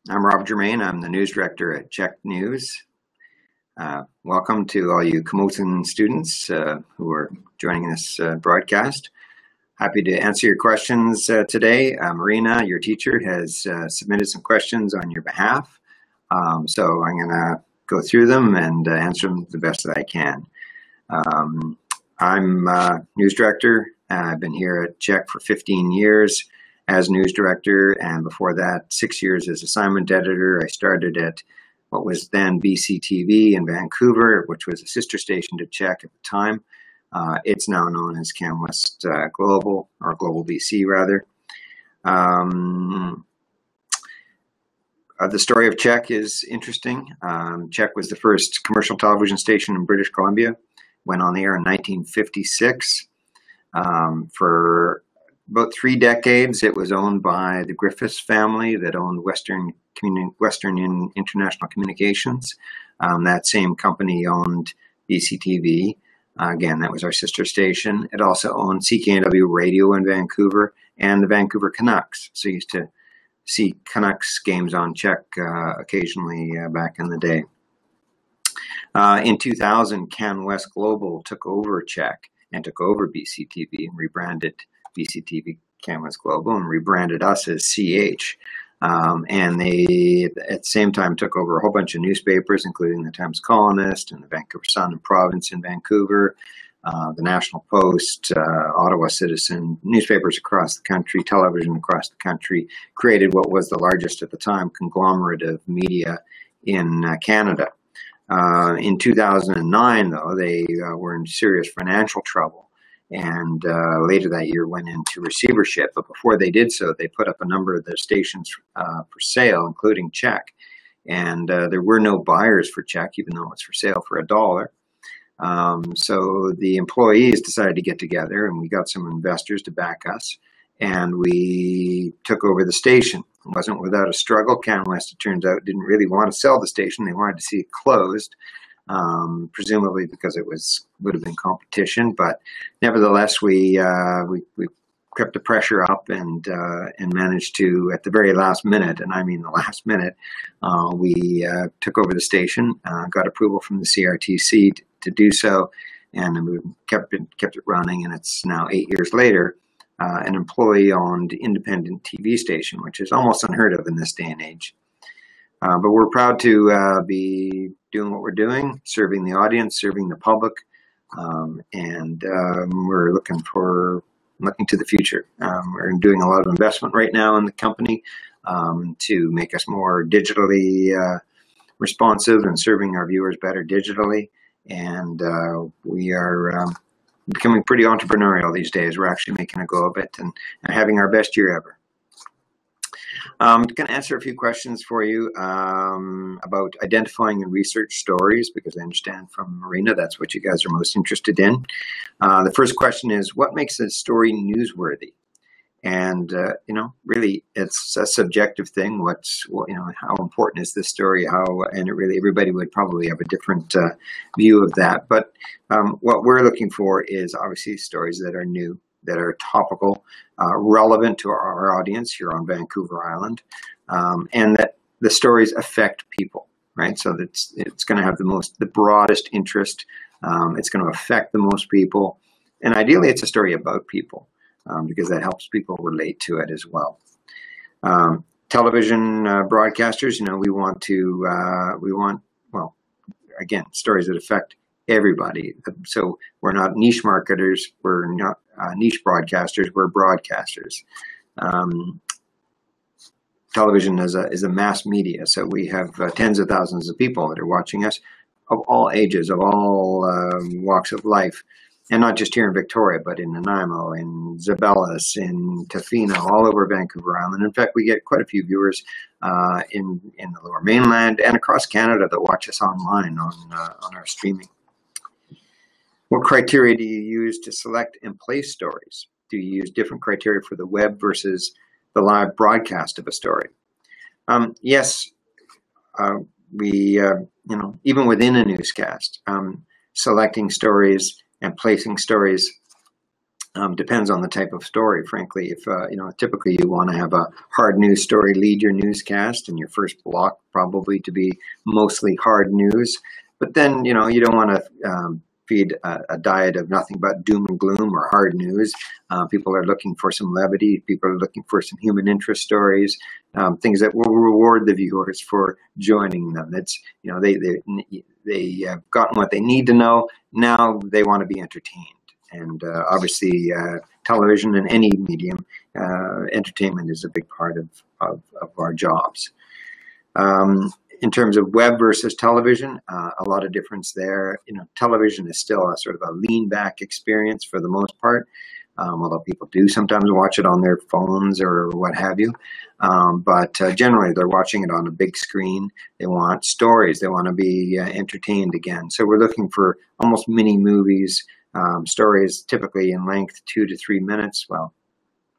I'm Rob Germain. I'm the news director at Czech News. Welcome to all you Camosun students who are joining this broadcast. Happy to answer your questions today. Marina, your teacher, has submitted some questions on your behalf. So I'm going to go through them and answer them the best that I can. I'm news director. I've been here at Czech for 15 years as news director, and before that, 6 years as assignment editor. I started at what was then BCTV in Vancouver, which was a sister station to Czech at the time. It's now known as CanWest Global, or Global BC rather. The story of Czech is interesting. Czech was the first commercial television station in British Columbia. Went on the air in 1956. For about 3 decades, it was owned by the Griffiths family that owned Western International Communications. That same company owned BCTV. Again, that was our sister station. It also owned CKNW Radio in Vancouver and the Vancouver Canucks. So you used to see Canucks games on Czech occasionally back in the day. In 2000, CanWest Global took over Czech and took over BCTV and rebranded BCTV CanWest Global and rebranded us as CH. And they, at the same time, took over a whole bunch of newspapers, including the Times Colonist and the Vancouver Sun and Province in Vancouver, the National Post, Ottawa Citizen, newspapers across the country, television across the country, created what was the largest at the time conglomerate of media in Canada. In 2009, though, they were in serious financial trouble, and later that year went into receivership. But before they did so, they put up a number of their stations for sale, including Czech. And there were no buyers for Czech, even though it was for sale for $1. So the employees decided to get together, and we got some investors to back us, and we took over the station. It wasn't without a struggle. CanWest, it turns out, didn't really want to sell the station. They wanted to see it closed, presumably because it would have been competition. But nevertheless, we kept the pressure up and managed to, at the very last minute, and I mean the last minute, we took over the station, got approval from the CRTC to do so, and we kept it running. And it's now 8 years later. An employee-owned independent TV station, which is almost unheard of in this day and age. But we're proud to be doing what we're doing, serving the audience, serving the public, and we're looking to the future. We're doing a lot of investment right now in the company to make us more digitally responsive and serving our viewers better digitally. And we are becoming pretty entrepreneurial these days. We're actually making a go of it and having our best year ever. I'm going to answer a few questions for you about identifying and research stories, because I understand from Marina that's what you guys are most interested in. The first question is, what makes a story newsworthy? And really, it's a subjective thing. How important is this story? And everybody would probably have a different view of that. But what we're looking for is obviously stories that are new, that are topical, relevant to our audience here on Vancouver Island, and that the stories affect people, right? So it's going to have the broadest interest. It's going to affect the most people, and ideally, it's a story about people. Because that helps people relate to it as well. Television broadcasters, we want, again, stories that affect everybody. So we're not niche marketers, we're not niche broadcasters, we're broadcasters. Television is a mass media, so we have tens of thousands of people that are watching us of all ages, of all walks of life. And not just here in Victoria, but in Nanaimo, in Zabelis, in Tofino, all over Vancouver Island. In fact, we get quite a few viewers in the Lower Mainland and across Canada that watch us online on our streaming. What criteria do you use to select and place stories? Do you use different criteria for the web versus the live broadcast of a story? Yes, we even within a newscast, selecting stories and placing stories Depends on the type of story, frankly. If typically you want to have a hard news story lead your newscast, and your first block probably to be mostly hard news. But then you don't want to feed a diet of nothing but doom and gloom or hard news. People are looking for some levity. People are looking for some human interest stories, things that will reward the viewers for joining them. It's they have gotten what they need to know. Now they want to be entertained. And obviously, television and any medium, entertainment is a big part of our jobs. In terms of web versus television, a lot of difference there. Television is still a sort of a lean back experience for the most part, although people do sometimes watch it on their phones or what have you. But generally, they're watching it on a big screen. They want stories. They want to be entertained again. So we're looking for almost mini movies. Stories typically in length 2 to 3 minutes, well,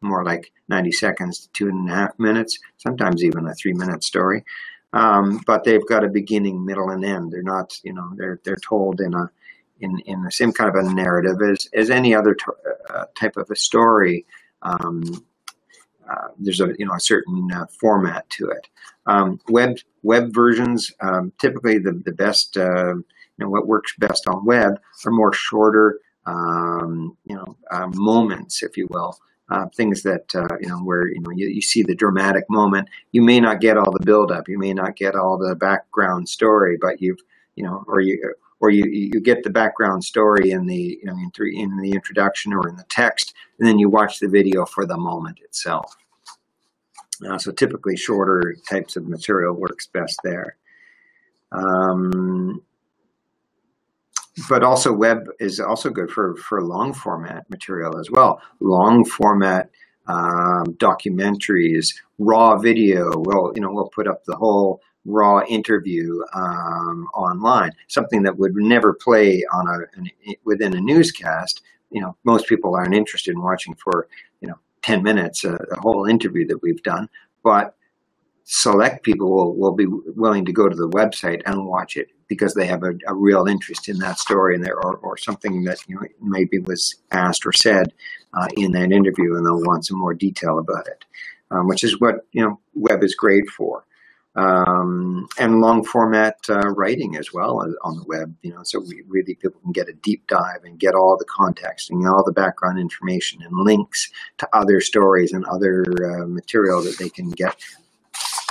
more like 90 seconds to 2.5 minutes, sometimes even a 3-minute story. But they've got a beginning, middle, and end. They're not, they're told in the same kind of a narrative as any other type of a story. There's a certain format to it. Web versions, typically the best. What works best on web are more shorter, moments, if you will, things that where you see the dramatic moment. You may not get all the buildup, you may not get all the background story, but you get the background story in the in the introduction or in the text, and then you watch the video for the moment itself. So typically, shorter types of material works best there. But also web is also good for long format material as well. Long format documentaries, raw video. We'll put up the whole raw interview online. Something that would never play on within a newscast. Most people aren't interested in watching for 10 minutes a whole interview that we've done, but select people will be willing to go to the website and watch it because they have a real interest in that story and or something that maybe was asked or said in that interview, and they'll want some more detail about it, which is what web is great for. And long format writing as well on the web, so people can get a deep dive and get all the context and all the background information and links to other stories and other material that they can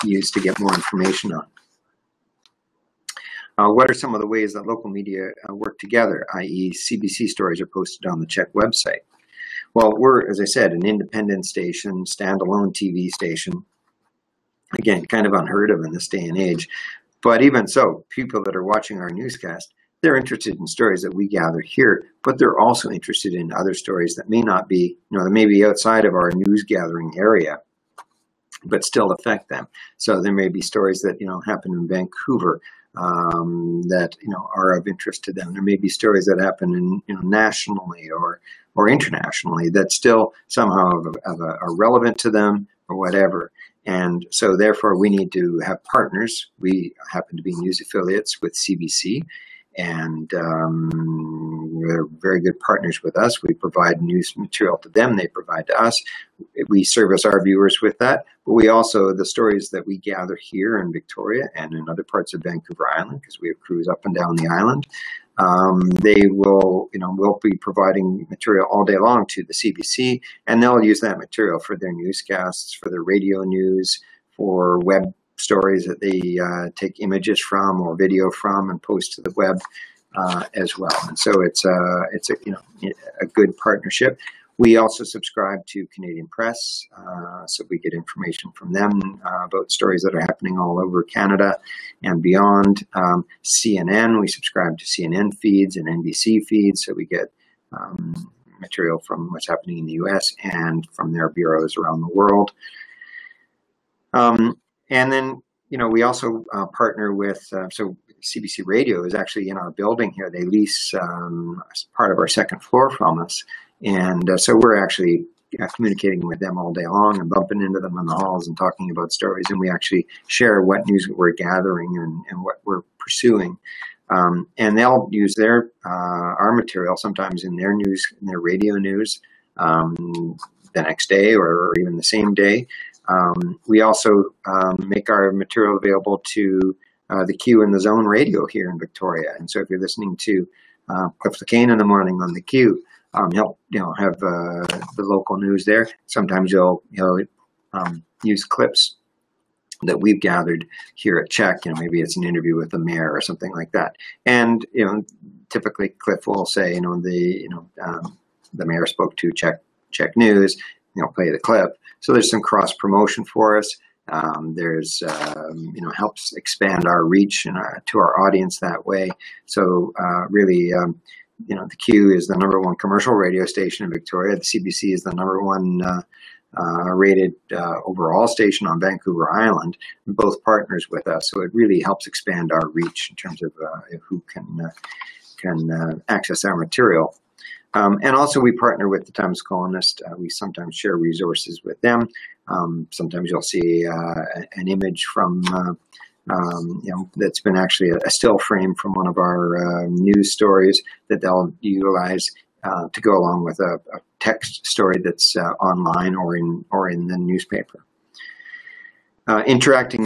use to get more information on. What are some of the ways that local media work together, i.e. CBC stories are posted on the CHEK website? Well, we're, as I said, an independent station, standalone TV station. Again, kind of unheard of in this day and age. But even so, people that are watching our newscast, they're interested in stories that we gather here, but they're also interested in other stories that may not be, that may be outside of our news gathering area, but still affect them. So there may be stories that happen in Vancouver that are of interest to them. There may be stories that happen in nationally or internationally that still somehow are relevant to them or whatever. And so therefore we need to have partners. We happen to be news affiliates with CBC, and they're very good partners with us. We provide news material to them, they provide to us. We service our viewers with that, but we also, the stories that we gather here in Victoria and in other parts of Vancouver Island, because we have crews up and down the island, they will, we'll be providing material all day long to the CBC, and they'll use that material for their newscasts, for their radio news, for web stories that they take images from or video from and post to the web as well. And so it's a good partnership. We also subscribe to Canadian Press, so we get information from them about stories that are happening all over Canada and beyond. CNN, we subscribe to CNN feeds and NBC feeds, so we get material from what's happening in the US and from their bureaus around the world. And then, we also partner with, so CBC Radio is actually in our building here. They lease part of our second floor from us. And so we're actually communicating with them all day long and bumping into them in the halls and talking about stories. And we actually share what news we're gathering and what we're pursuing. And they'll use our material sometimes in their news, in their radio news. the next day or even the same day. We also make our material available to the Q and the Zone radio here in Victoria. And so if you're listening to Cliff LeCain in the morning on the Q, he'll have the local news there. Sometimes he'll use clips that we've gathered here at Czech. Maybe it's an interview with the mayor or something like that. And typically Cliff will say, the mayor spoke to Czech News. Play the clip. So there's some cross promotion for us. There's helps expand our reach and to our audience that way. So really, the Q is the #1 commercial radio station in Victoria. The CBC is the #1 rated overall station on Vancouver Island. Both partners with us, so it really helps expand our reach in terms of who can access our material. And also we partner with the Times Colonist. We sometimes share resources with them. Sometimes you'll see an image from, that's been actually a still frame from one of our news stories that they'll utilize to go along with a text story that's online or in the newspaper. Interacting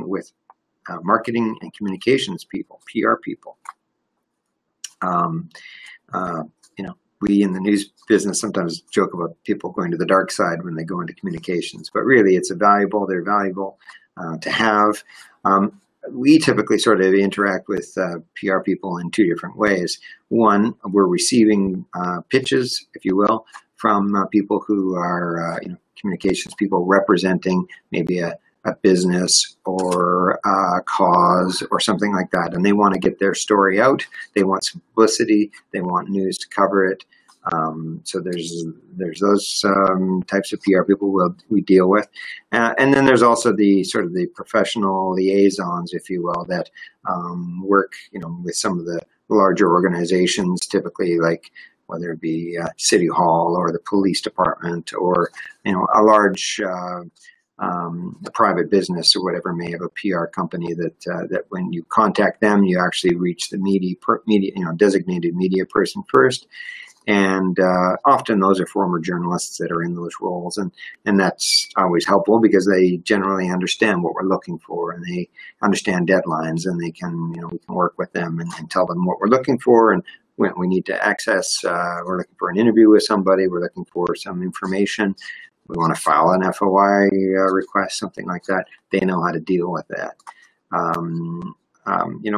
with marketing and communications people, PR people. We in the news business sometimes joke about people going to the dark side when they go into communications, but really they're valuable to have. We typically sort of interact with PR people in two different ways. One, we're receiving pitches, if you will, from people who are communications people representing maybe a business or a cause or something like that, and they want to get their story out. They want publicity. They want news to cover it. So there's those types of PR people we deal with, and then there's also the sort of the professional liaisons, if you will, that work with some of the larger organizations, typically like whether it be City Hall or the police department or a large a private business or whatever may have a PR company that when you contact them, you actually reach the media designated media person first. And often those are former journalists that are in those roles, and that's always helpful because they generally understand what we're looking for, and they understand deadlines, and they can we can work with them and tell them what we're looking for, and when we need to access. We're looking for an interview with somebody. We're looking for some information. We want to file an FOI request, something like that. They know how to deal with that.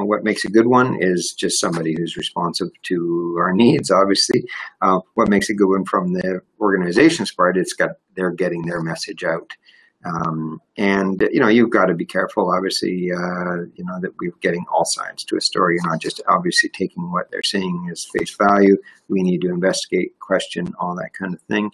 What makes a good one is just somebody who's responsive to our needs, obviously. What makes a good one from the organization's part, they're getting their message out. You've got to be careful, obviously, that we're getting all sides to a story. You're not just obviously taking what they're saying as face value. We need to investigate, question, all that kind of thing.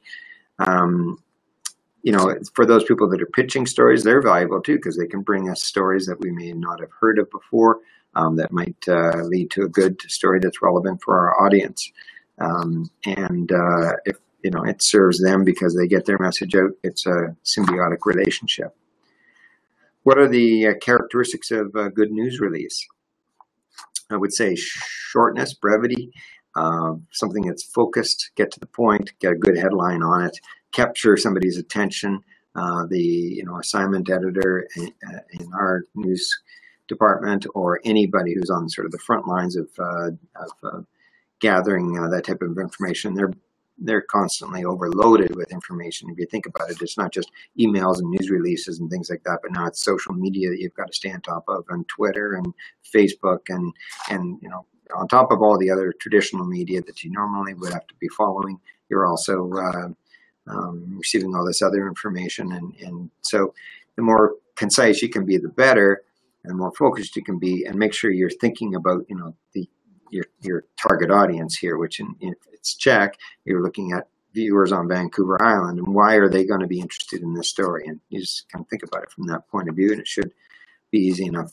For those people that are pitching stories, they're valuable too, because they can bring us stories that we may not have heard of before, that might lead to a good story that's relevant for our audience. If it serves them because they get their message out, it's a symbiotic relationship. What are the characteristics of a good news release? I would say shortness, brevity, something that's focused, get to the point, get a good headline on it, capture somebody's attention. The assignment editor in our news department, or anybody who's on sort of the front lines of gathering that type of information, they're constantly overloaded with information. If you think about it, it's not just emails and news releases and things like that, but now it's social media that you've got to stay on top of, and Twitter and Facebook, and on top of all the other traditional media that you normally would have to be following, you're also receiving all this other information, and so the more concise you can be, the better, and the more focused you can be, and make sure you're thinking about your target audience here, which if it's Czech, you're looking at viewers on Vancouver Island, and why are they going to be interested in this story, and you just kind of think about it from that point of view, and it should be easy enough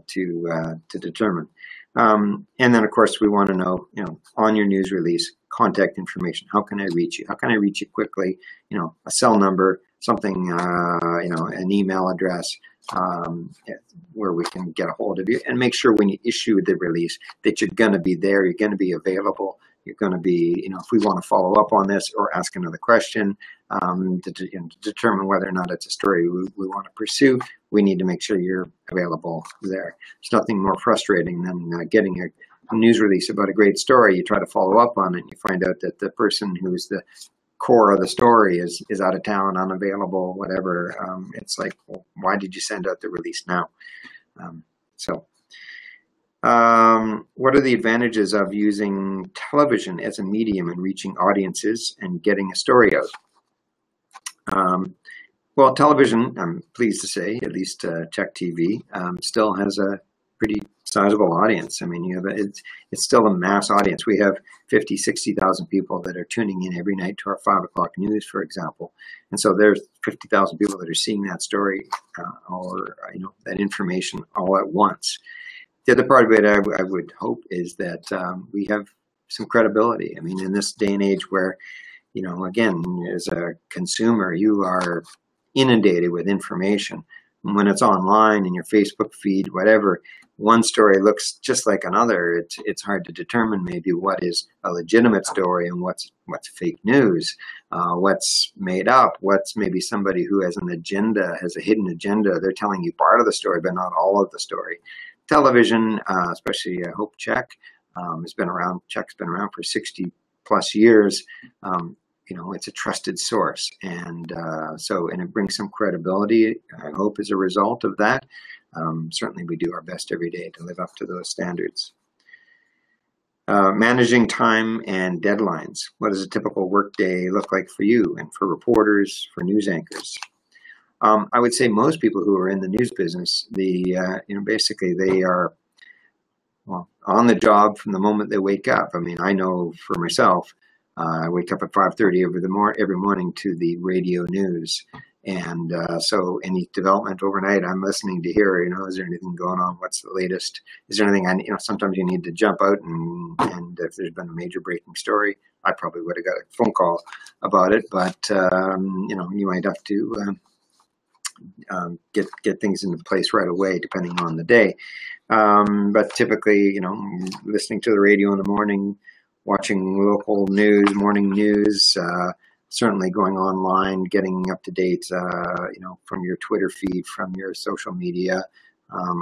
to determine. And then, of course, we want to know, on your news release, contact information. How can I reach you? How can I reach you quickly? A cell number, something, an email address, where we can get a hold of you, and make sure when you issue the release that you're going to be there, you're going to be available You're going to be, if we want to follow up on this or ask another question to determine whether or not it's a story we want to pursue, we need to make sure you're available there. There's nothing more frustrating than getting a news release about a great story. You try to follow up on it, and you find out that the person who's the core of the story is out of town, unavailable, whatever. It's like, well, why did you send out the release now? What are the advantages of using television as a medium and reaching audiences and getting a story out? Well, television, I'm pleased to say, at least Czech TV, still has a pretty sizable audience. I mean, it's still a mass audience. We have 50, 60,000 people that are tuning in every night to our 5 o'clock news, for example. And so there's 50,000 people that are seeing that story or that information all at once. The other part of it, I would hope, is that we have some credibility. I mean, in this day and age where, again, as a consumer, you are inundated with information. And when it's online in your Facebook feed, whatever, one story looks just like another. It's hard to determine maybe what is a legitimate story and what's fake news, what's made up, what's maybe somebody who has an agenda, has a hidden agenda. They're telling you part of the story, but not all of the story. Television, especially Hope Czech, has been around. Czech's been around for 60 plus years. It's a trusted source, and it brings some credibility, I hope, as a result of that. Certainly we do our best every day to live up to those standards. Managing time and deadlines. What does a typical workday look like for you and for reporters, for news anchors? I would say most people who are in the news business, basically they are on the job from the moment they wake up. I mean, I know for myself, I wake up at 5:30 every morning to the radio news. And so any development overnight, I'm listening to hear, is there anything going on? What's the latest? Is there anything sometimes you need to jump out and if there's been a major breaking story, I probably would have got a phone call about it, but you might have to get things into place right away, depending on the day. But typically, listening to the radio in the morning, watching local news, morning news, certainly going online, getting up to date, from your Twitter feed, from your social media,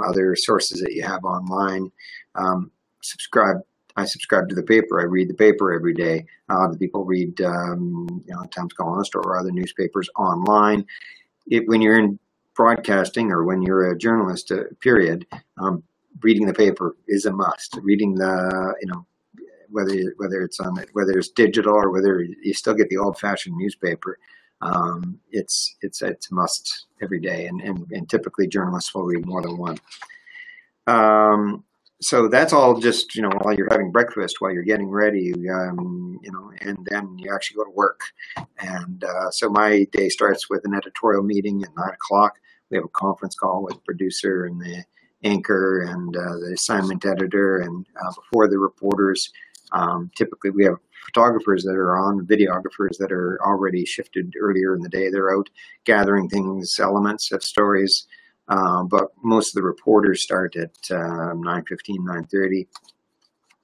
other sources that you have online. I subscribe to the paper. I read the paper every day. Other people read, Times Colonist or other newspapers online. When you're in broadcasting or when you're a journalist, period, reading the paper is a must. Reading the, whether it's digital or whether you still get the old-fashioned newspaper, it's a must every day, and typically journalists will read more than one. So that's all just while you're having breakfast, while you're getting ready, and then you actually go to work. And so my day starts with an editorial meeting at 9 o'clock. We have a conference call with the producer and the anchor and the assignment editor, and before the reporters. Typically we have photographers that are on, videographers that are already shifted earlier in the day. They're out gathering things, elements of stories, but most of the reporters start at 9:15, 9:30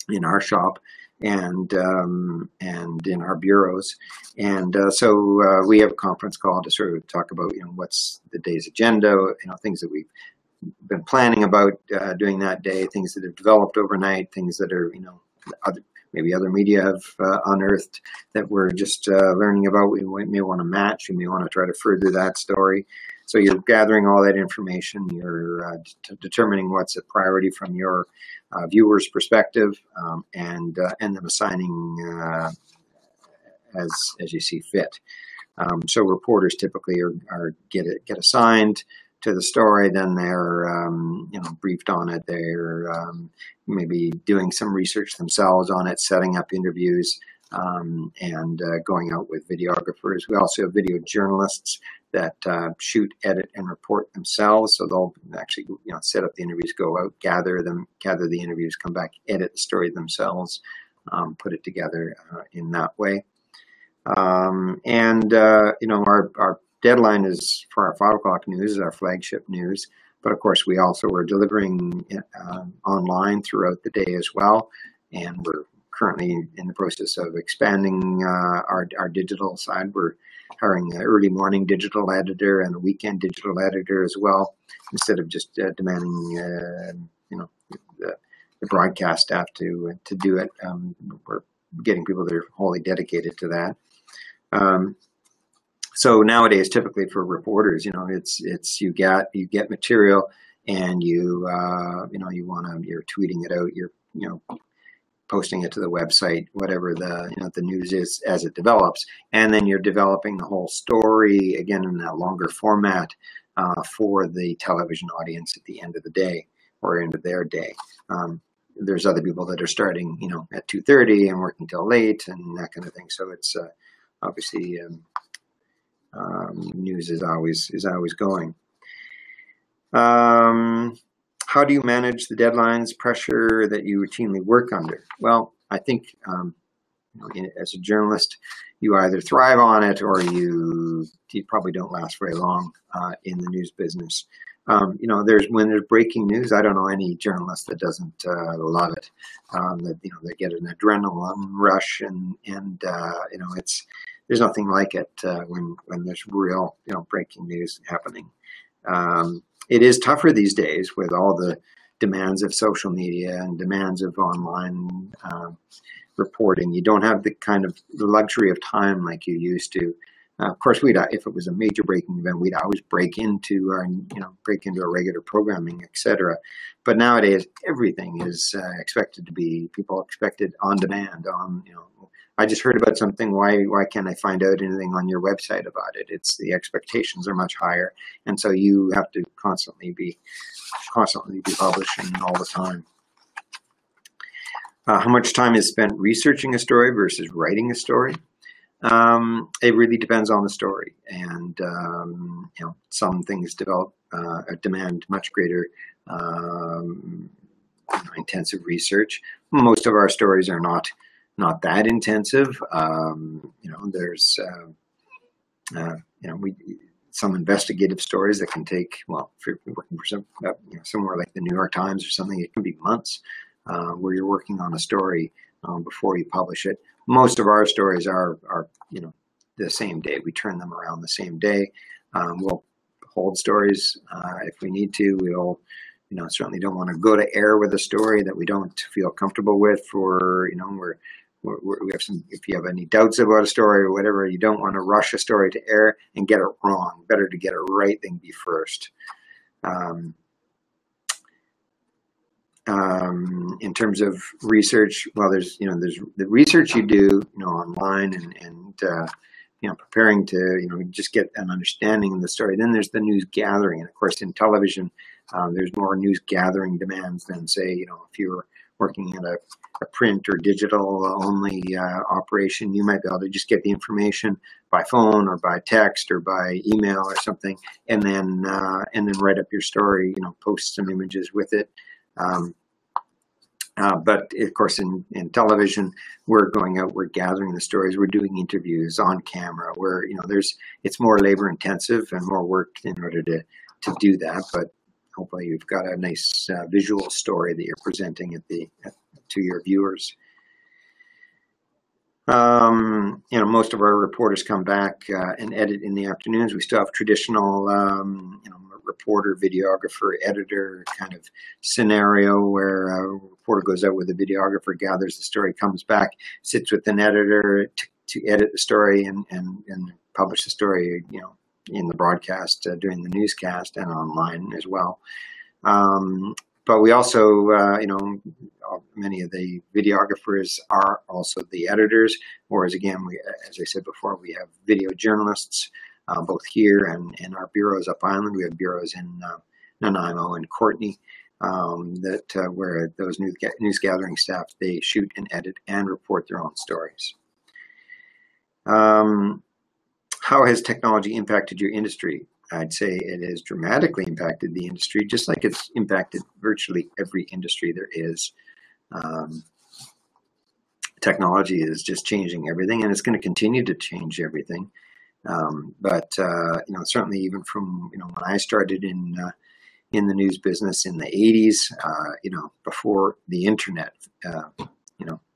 in our shop and in our bureaus. And so we have a conference call to sort of talk about what's the day's agenda, things that we've been planning about doing that day, things that have developed overnight, things that are maybe other media have unearthed that we're just learning about. We may want to match. We may want to try to further that story. So you're gathering all that information. You're determining what's a priority from your viewer's perspective, and then assigning as you see fit. So reporters typically get assigned to the story, then they're briefed on it. They're maybe doing some research themselves on it, setting up interviews, and going out with videographers. We also have video journalists that shoot, edit, and report themselves. So they'll actually set up the interviews, go out, gather the interviews, come back, edit the story themselves, put it together in that way. Our deadline is for our 5 o'clock news, our flagship news. But of course, we also are delivering online throughout the day as well. And we're currently in the process of expanding our digital side. We're hiring an early morning digital editor and a weekend digital editor as well, instead of just demanding the broadcast staff to do it. We're getting people that are wholly dedicated to that. So nowadays, typically for reporters, it's you get material, and you're tweeting it out, you're posting it to the website, whatever the news is as it develops, and then you're developing the whole story again in a longer format for the television audience at the end of the day or end of their day. There's other people that are starting, at 2:30 and working till late and that kind of thing. So it's obviously news is always going. How do you manage the deadlines, pressure that you routinely work under? Well, I think as a journalist, you either thrive on it or you probably don't last very long in the news business. When there's breaking news, I don't know any journalist that doesn't love it. They get an adrenaline rush, and there's nothing like it when there's real breaking news happening. It is tougher these days with all the demands of social media and demands of online reporting. You don't have the kind of the luxury of time like you used to. Of course, if it was a major breaking event, we'd always break into our regular programming, etc. But nowadays, everything is people expected on demand. I just heard about something. Why can't I find out anything on your website about it? It's the expectations are much higher, and so you have to constantly be publishing all the time. How much time is spent researching a story versus writing a story? It really depends on the story, and some things demand much greater intensive research. Most of our stories are not that intensive. There's some investigative stories that can take, if you're working for somewhere like the New York Times or something, it can be months where you're working on a story before you publish it. Most of our stories are the same day. We turn them around the same day. We'll hold stories if we need to. We'll certainly don't want to go to air with a story that we don't feel comfortable with, we have some, if you have any doubts about a story or whatever, you don't want to rush a story to air and get it wrong. Better to get it right than be first. In terms of research, there's the research you do, online and preparing to, just get an understanding of the story. Then there's the news gathering. And of course, in television, there's more news gathering demands than, say, if you're working at a print or digital only operation. You might be able to just get the information by phone or by text or by email or something, and then write up your story, post some images with it. But of course, in television, we're going out, we're gathering the stories, we're doing interviews on camera, where it's more labor intensive and more work in order to do that. But hopefully, you've got a nice visual story that you're presenting to your viewers. Most of our reporters come back and edit in the afternoons. We still have traditional, reporter, videographer, editor kind of scenario where a reporter goes out with a videographer, gathers the story, comes back, sits with an editor to edit the story and publish the story, in the broadcast during the newscast and online as well. But we also, many of the videographers are also the editors, whereas again, as I said before, we have video journalists both here and in our bureaus up island. We have bureaus in Nanaimo and Courtenay where those news gathering staff, they shoot and edit and report their own stories. How has technology impacted your industry? I'd say it has dramatically impacted the industry, just like it's impacted virtually every industry there is. Technology is just changing everything, and it's going to continue to change everything. But certainly even from when I started in the news business in the 80s, before the internet,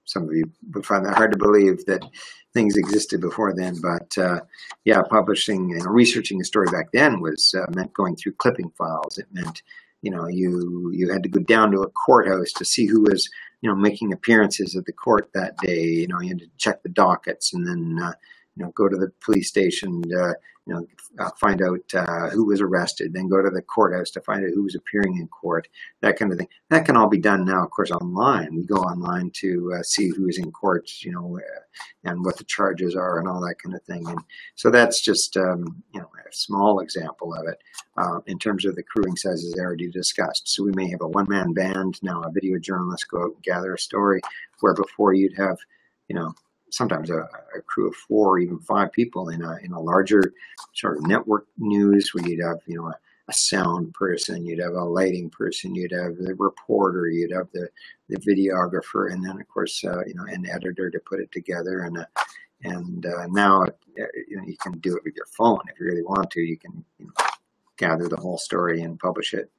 some of you would find that hard to believe that things existed before then. But yeah, publishing and researching a story back then was meant going through clipping files. It meant, you had to go down to a courthouse to see who was, making appearances at the court that day. You had to check the dockets, and then go to the police station to, find out who was arrested, then go to the courthouse to find out who was appearing in court, that kind of thing. That can all be done now, of course, online. We go online to see who is in court, and what the charges are and all that kind of thing. And so that's just, a small example of it in terms of the crewing sizes already discussed. So we may have a one-man band, now a video journalist go out and gather a story, where before you'd have, sometimes a crew of 4 or even 5 people in a larger sort of network news, where you'd have, a sound person, you'd have a lighting person, you'd have the reporter, you'd have the videographer, and then of course, an editor to put it together. And now, you can do it with your phone if you really want to. You can gather the whole story and publish it.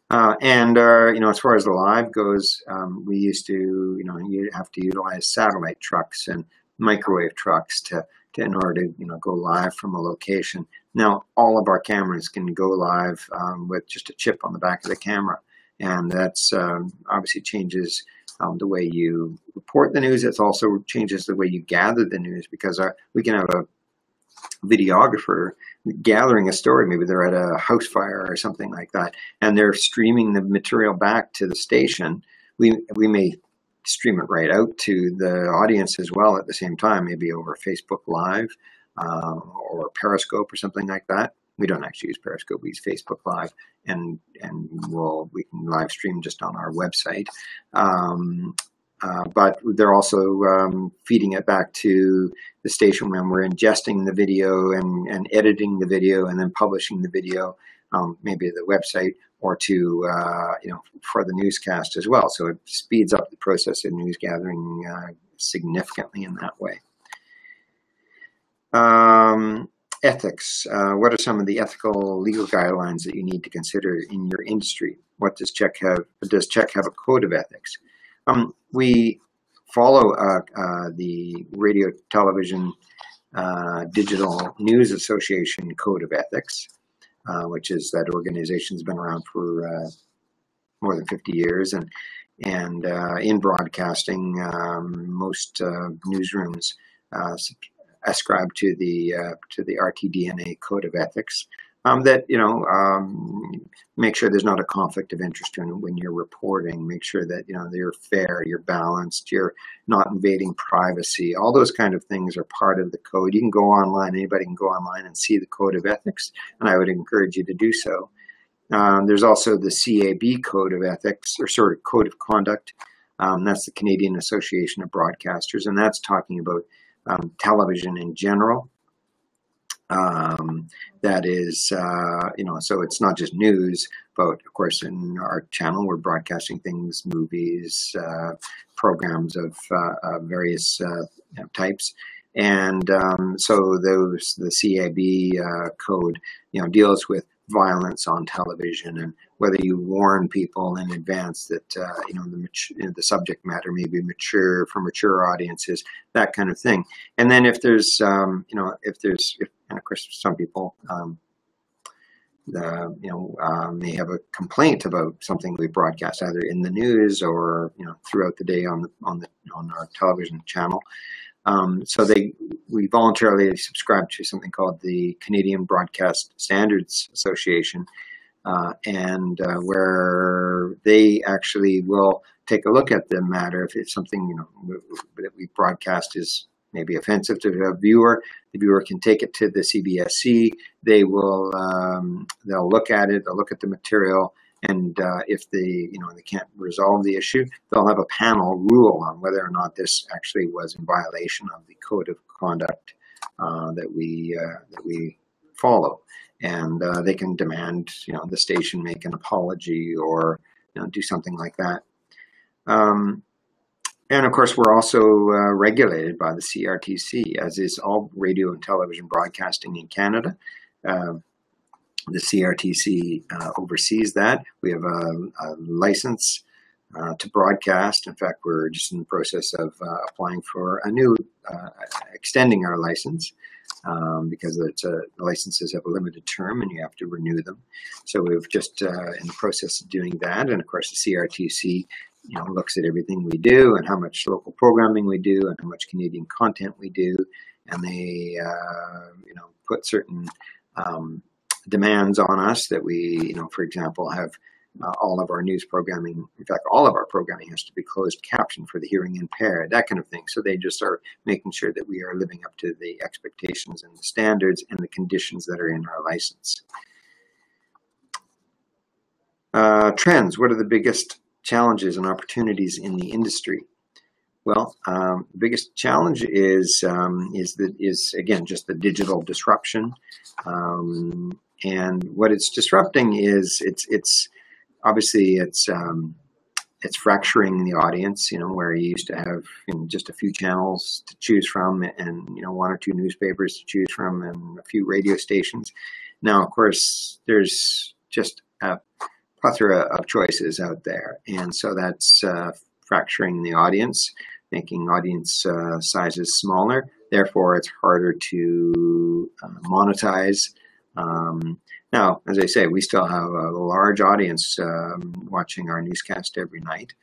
As far as the live goes, we used to, you have to utilize satellite trucks and microwave trucks in order to, go live from a location. Now, all of our cameras can go live with just a chip on the back of the camera, and that's obviously changes the way you report the news. It also changes the way you gather the news, because we can have a videographer gathering a story. Maybe they're at a house fire or something like that, and they're streaming the material back to the station. We may stream it right out to the audience as well at the same time, maybe over Facebook Live or Periscope or something like that. We don't actually use Periscope, we use Facebook Live, and we can live stream just on our website. But they're also feeding it back to the station when we're ingesting the video and editing the video and then publishing the video, maybe to the website, or to, for the newscast as well. So it speeds up the process of news gathering significantly in that way. Ethics. What are some of the ethical legal guidelines that you need to consider in your industry? What does Czech have? Does Czech have a code of ethics? We follow the Radio, Television, Digital News Association Code of Ethics, which is that organization's been around for more than 50 years, and in broadcasting, most newsrooms ascribe to the RTDNA Code of Ethics. That make sure there's not a conflict of interest when you're reporting. Make sure that you're fair, you're balanced, you're not invading privacy. All those kind of things are part of the code. You can go online. Anybody can go online and see the Code of Ethics, and I would encourage you to do so. There's also the CAB Code of Ethics, or sort of Code of Conduct. That's the Canadian Association of Broadcasters, and that's talking about television in general. That is, so it's not just news, but of course in our channel we're broadcasting things, movies, programs of various types, and so the CAB code deals with violence on television, and whether you warn people in advance that the subject matter may be mature for mature audiences, that kind of thing. And then if there's and of course some people may have a complaint about something we broadcast either in the news or throughout the day on our television channel. So we voluntarily subscribe to something called the Canadian Broadcast Standards Association, and where they actually will take a look at the matter. If it's something that we broadcast is maybe offensive to the viewer can take it to the CBSC. They will they'll look at it, they'll look at the material, and if they can't resolve the issue, they'll have a panel rule on whether or not this actually was in violation of the code of conduct that we follow, and they can demand the station make an apology or do something like that. And of course, we're also regulated by the CRTC, as is all radio and television broadcasting in Canada. The CRTC oversees that. We have a license to broadcast. In fact, we're just in the process of applying for a new, extending our license because the licenses have a limited term and you have to renew them. So we've just in the process of doing that. And of course, the CRTC looks at everything we do and how much local programming we do and how much Canadian content we do. And they, put certain demands on us that we, for example, have all of our news programming, in fact, all of our programming has to be closed captioned for the hearing impaired, that kind of thing. So they just are making sure that we are living up to the expectations and the standards and the conditions that are in our license. Trends, what are the biggest challenges and opportunities in the industry? Well, the biggest challenge is again just the digital disruption, and what it's disrupting is it's obviously it's fracturing the audience. Where you used to have just a few channels to choose from, and one or two newspapers to choose from, and a few radio stations. Now, of course, there's just a plethora of choices out there, and so that's fracturing the audience, making audience sizes smaller. Therefore, it's harder to monetize. Now, as I say, we still have a large audience watching our newscast every night.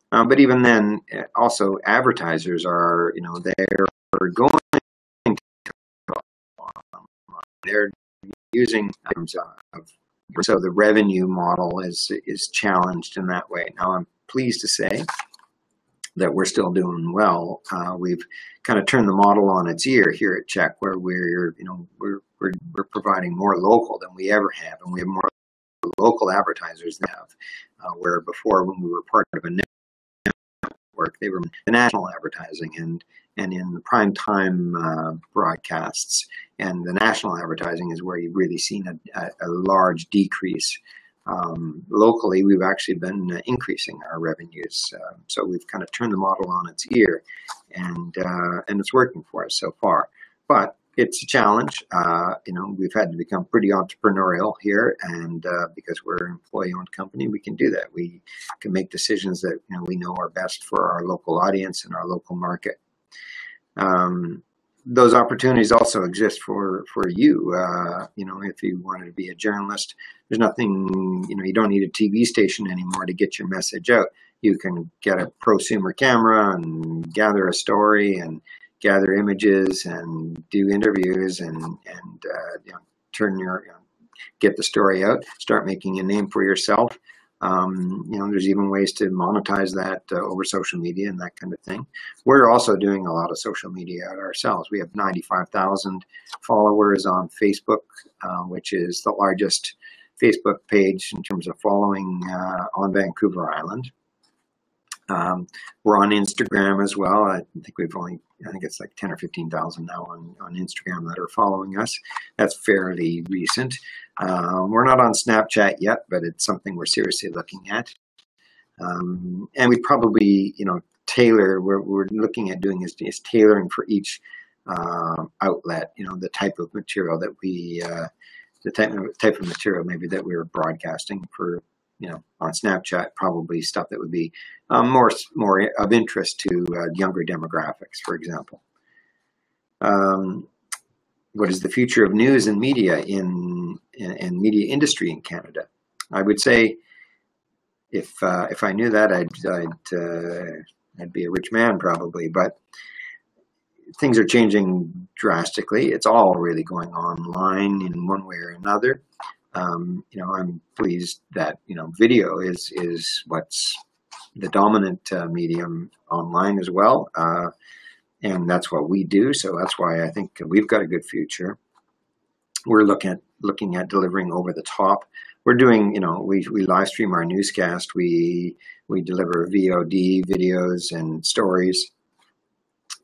But even then, also advertisers are, they're going to, they're using terms of, so the revenue model is challenged in that way. Now, I'm pleased to say that we're still doing well. We've kind of turned the model on its ear here at CHEK, where we're providing more local than we ever have, and we have more local advertisers than we have. Where before, when we were part of a network, they were the national advertising and in the prime time broadcasts, and the national advertising is where you've really seen a large decrease. Locally, we've actually been increasing our revenues, so we've kind of turned the model on its ear, and it's working for us so far. But it's a challenge. We've had to become pretty entrepreneurial here, and because we're an employee-owned company, we can do that. We can make decisions that we know are best for our local audience and our local market. Those opportunities also exist for you. If you wanted to be a journalist, there's nothing, you don't need a TV station anymore to get your message out. You can get a prosumer camera and gather a story and gather images and do interviews and get the story out, start making a name for yourself. There's even ways to monetize that over social media and that kind of thing. We're also doing a lot of social media ourselves. We have 95,000 followers on Facebook, which is the largest Facebook page in terms of following on Vancouver Island. We're on Instagram as well. I think it's like 10 or 15,000 now on Instagram that are following us. That's fairly recent. We're not on Snapchat yet, but it's something we're seriously looking at. And we probably, tailor, we're looking at doing is tailoring for each outlet, the type of material that we, the type of material maybe that we were broadcasting for, on Snapchat, probably stuff that would be more of interest to younger demographics, for example. What is the future of news and media in media industry in Canada? I would say, if I knew that, I'd be a rich man probably. But things are changing drastically. It's all really going online in one way or another. I'm pleased that video is what's the dominant medium online as well, and that's what we do. So that's why I think we've got a good future. We're looking at delivering over the top. We're doing, we live stream our newscast. We deliver VOD videos and stories.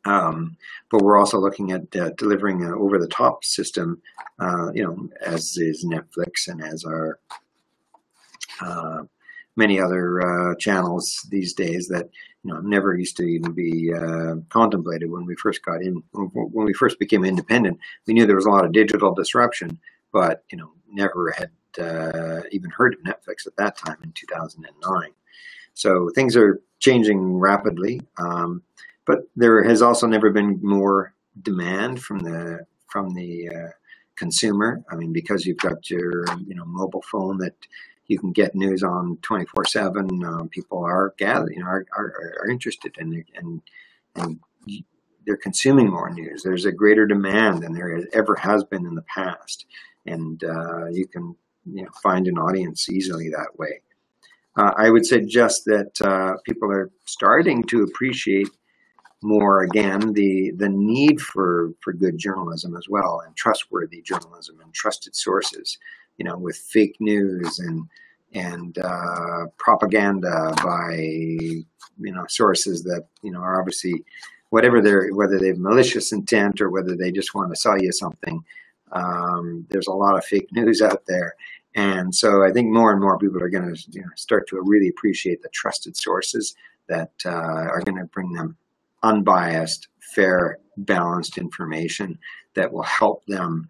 But we're also looking at delivering an over-the-top system, as is Netflix and as are many other channels these days that never used to even be contemplated when we first got in. When we first became independent, we knew there was a lot of digital disruption, but never had even heard of Netflix at that time in 2009. So things are changing rapidly, but there has also never been more demand from the consumer. I mean, because you've got your mobile phone that you can get news on 24/7. People are gathering, are interested in, and they're consuming more news. There's a greater demand than there ever has been in the past, and you can find an audience easily that way. I would suggest that people are starting to appreciate more again the need for good journalism as well, and trustworthy journalism and trusted sources, with fake news and propaganda by sources that are obviously whether they have malicious intent or whether they just want to sell you something. There's a lot of fake news out there, and so I think more and more people are going to start to really appreciate the trusted sources that are going to bring them unbiased, fair, balanced information that will help them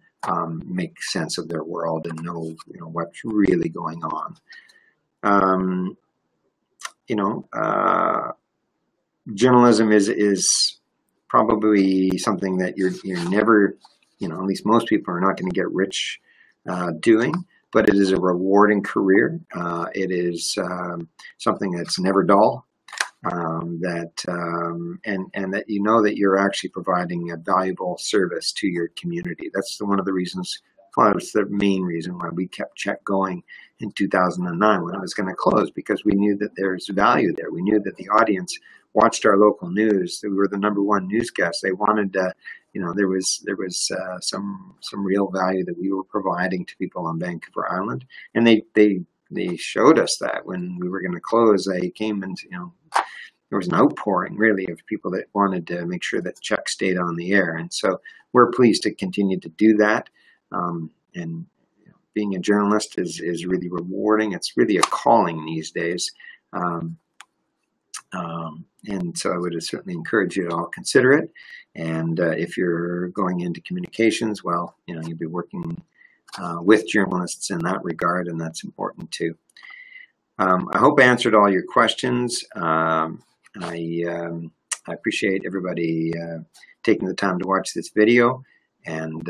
make sense of their world and know what's really going on. Journalism is probably something that you're never, at least most people are not going to get rich doing, but it is a rewarding career. It is something that's never dull. And that that you're actually providing a valuable service to your community. That's one of the reasons. Well, it's the main reason why we kept Check going in 2009 when it was going to close, because we knew that there's value there. We knew that the audience watched our local news. We were the #1 newscast. They wanted to, there was some real value that we were providing to people on Vancouver Island, and they showed us that when we were going to close. They came and there was an outpouring really of people that wanted to make sure that Check stayed on the air, and so we're pleased to continue to do that. And being a journalist is really rewarding. It's really a calling these days. And so I would certainly encourage you to all consider it. And if you're going into communications, well, you'll be working with journalists in that regard, and that's important too. I hope I answered all your questions. I appreciate everybody taking the time to watch this video, and